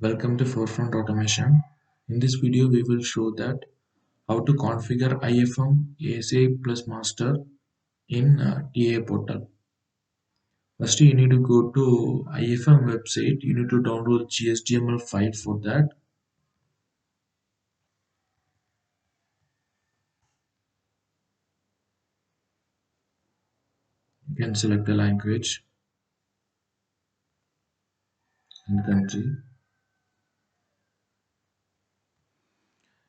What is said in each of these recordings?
Welcome to Forefront Automation. In this video, we will show that how to configure IFM ASI plus master in TIA portal. First, you need to go to IFM website. You need to download GSDML file for that. You can select the language and country.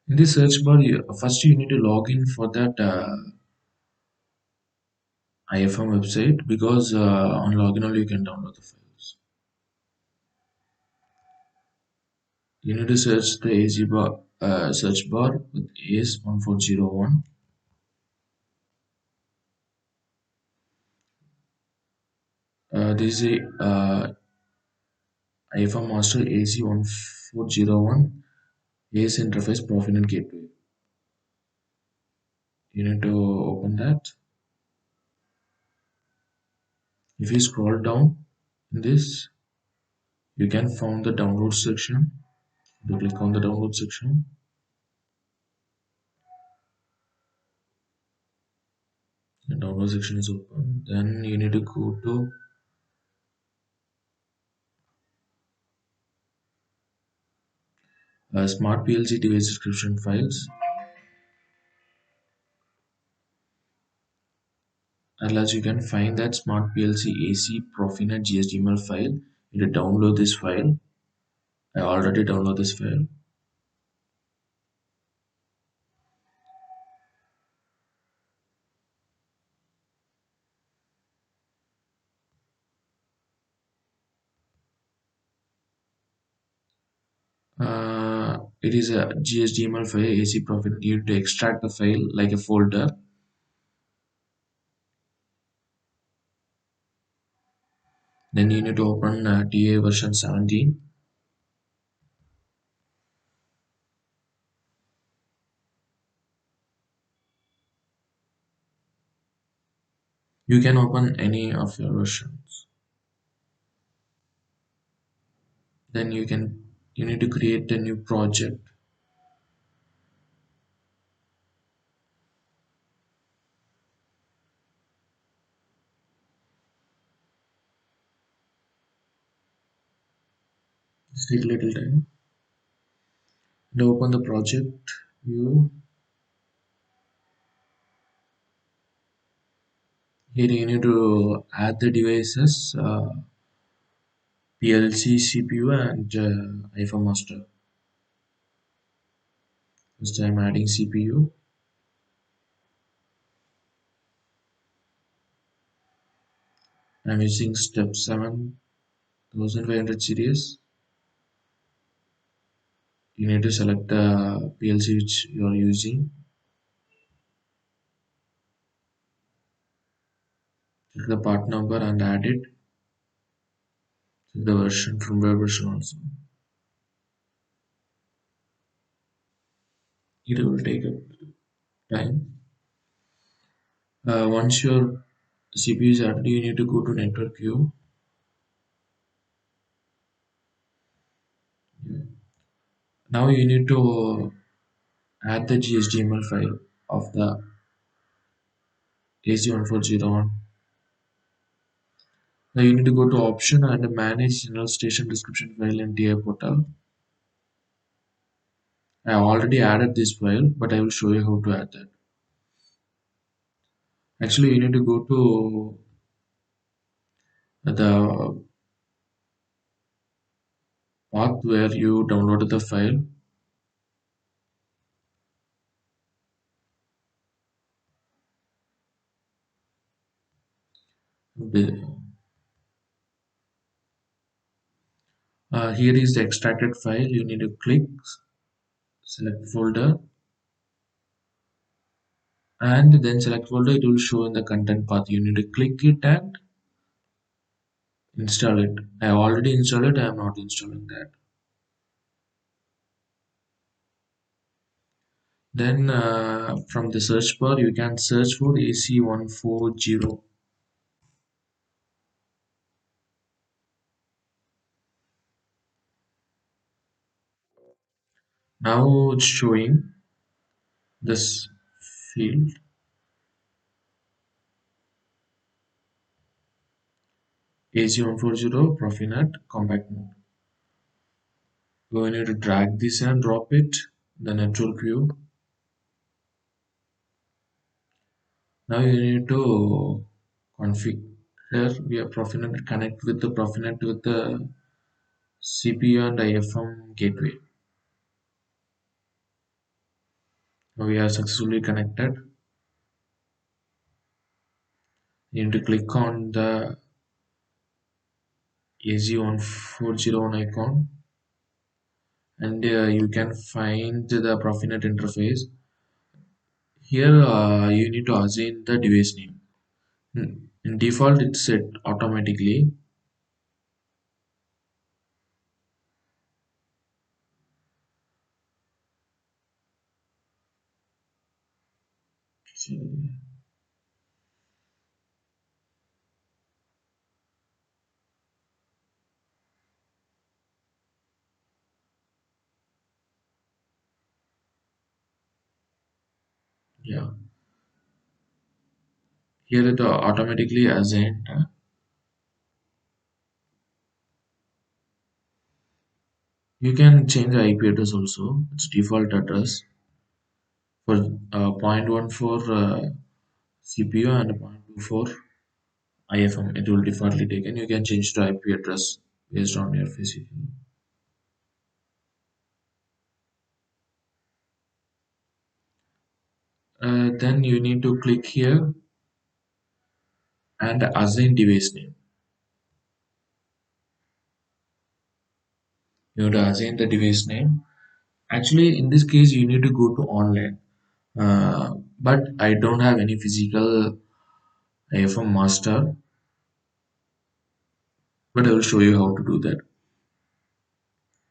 In the search bar, first you need to log in for that IFM website because on login only you can download the files. You need to search the ASI bar, search bar with AS1401. This is a IFM master AC1401 AS interface Profinet gateway. You need to open that. If you scroll down in this, you can find the download section. You click on the download section. The download section is open. Then you need to go to Smart PLC device description files. Unless you can find that Smart PLC AC Profinet GSDML file, you need to download this file. I already downloaded this file. It is a GSDML file AC Profinet. You need to extract the file like a folder. Then you need to open TIA version 17. You can open any of your versions. Then you need to create a new project. Just take a little time. And open the project view. Here you need to add the devices PLC, CPU, and IFM master. First I'm adding CPU. I'm using step 7500 series. You need to select the PLC which you are using. Check the part number and add it. Check the version, firmware version also. It will take a time. Once your CPU is added, you need to go to network view. Now you need to add the GSDML file of the AC1401. Now you need to go to option and manage general station description file in TI portal. I have already added this file, but I will show you how to add that. Actually, you need to go to the path where you downloaded the file. Here is the extracted file. You need to click, select folder, and then select folder. It will show in the content path. You need to click it and install it. I have already installed it. I am not installing that. Then from the search bar, you can search for AC140. Now it's showing this field AC140 Profinet compact mode. We need to drag this and drop it, the network view. Now you need to configure via Profinet, connect with the Profinet with the CPU and IFM gateway. Now we are successfully connected. You need to click on the AZ1401 icon, and you can find the Profinet interface. Here you need to assign the device name. In default it's set automatically. Yeah, here it automatically assigned. You can change the IP address also. It's default address for 0.1 for CPU and 0.2 for IFM. It will defaultly taken. You can change the IP address based on your physical. Then you need to click here and assign device name. You have to assign the device name. Actually, in this case, you need to go to online. But I don't have any physical IFM master, but I will show you how to do that.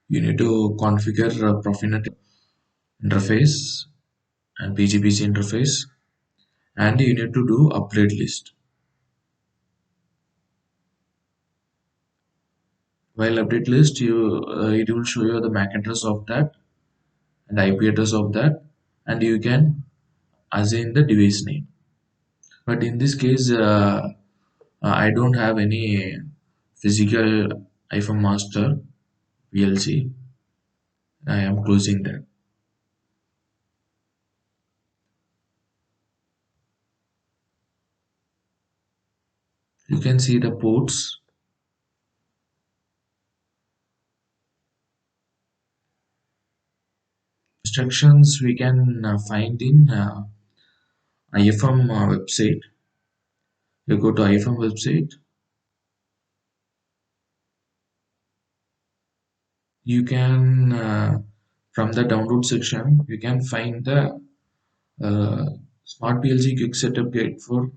You need to configure Profinet interface and PGPC interface, and you need to do upgrade list. While update list, it will show you the MAC address of that and IP address of that, and you can assign the device name. But in this case, I don't have any physical iPhone master VLC. I am closing that. You can see the ports. Instructions we can find in IFM website. You go to IFM website. You can from the download section you can find the uh, Smart PLC quick setup guide for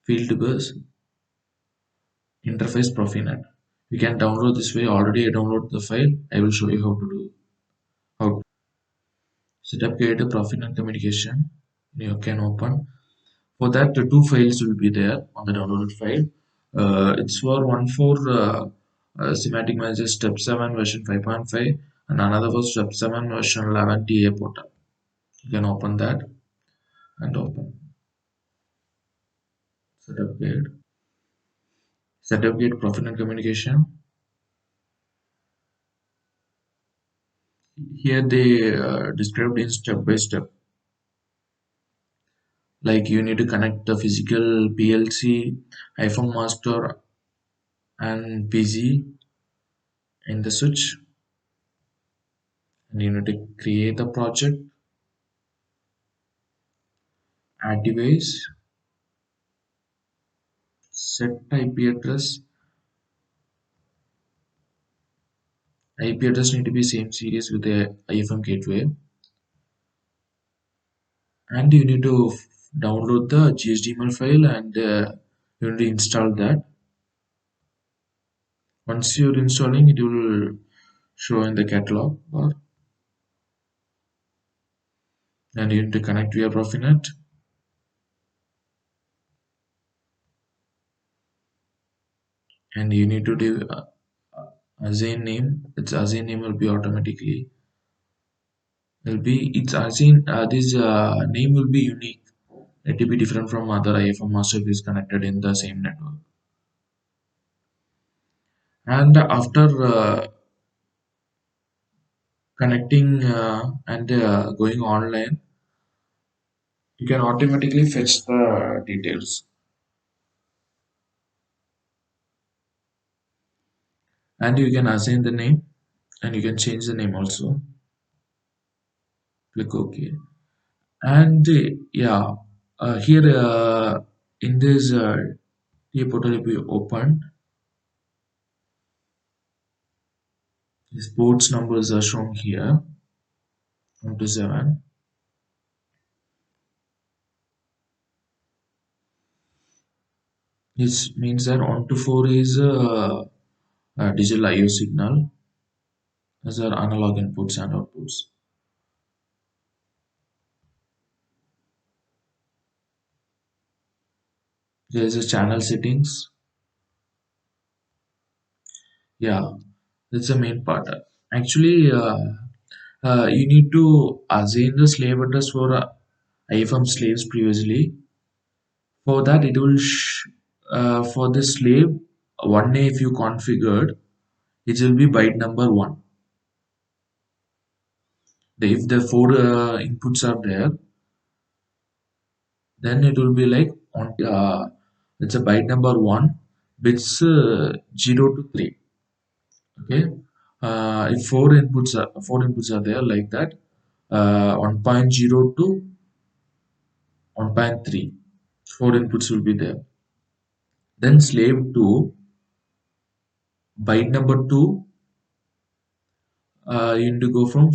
field bus interface Profinet. You can download this way. Already I download the file. I will show you how to do how to set up guide Profinet communication. You can open. For that, the two files will be there on the downloaded file. It's for one for Semantic Manager Step 7 version 5.5 and another for Step 7 version 11 TA portal. You can open that and open setup guide. Setup guide Profinet communication. Here they described in step by step. Like you need to connect the physical PLC, iPhone master, and PC in the switch. And you need to create a project, add device, set IP address. IP address need to be same series with the IFM gateway, and you need to download the GSDML file and you need to install that. Once you're installing, it will show in the catalog bar, and you need to connect via Profinet, and you need to do assign name. Its assign name will be automatically. will be it's asking this name will be unique. It will be different from other IFM master if is connected in the same network. And after connecting and going online, you can automatically fetch the details, and you can assign the name, and you can change the name also. Click OK. And yeah, here in this TA portal, if you open, the sports numbers are shown here 1 to 7. This means that 1 to 4 is digital IO signal as are analog inputs and outputs. There is a channel settings. Yeah, that's the main part. Actually, you need to assign the slave address for IFM slaves previously. For that, it will for the slave 1A if you configured, it will be byte number 1. If the 4 inputs are there, then it will be like on it's a byte number 1 bits 0 to 3. Okay, if four inputs are there like that, 1.0 to 1.3, 4 inputs will be there. Then slave 2, byte number 2, you need to go from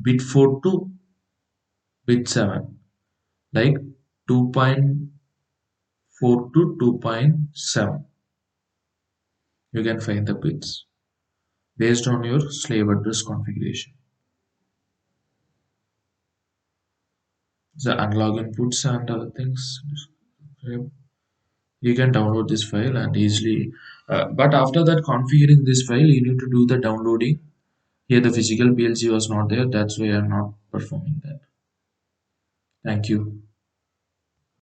bit 4 to bit 7, like 2.4 to 2.7. You can find the bits based on your slave address configuration. The analog inputs and other things. You can download this file and easily. But after that configuring this file, you need to do the downloading. Here the physical PLC was not there. That's why I'm not performing that. Thank you.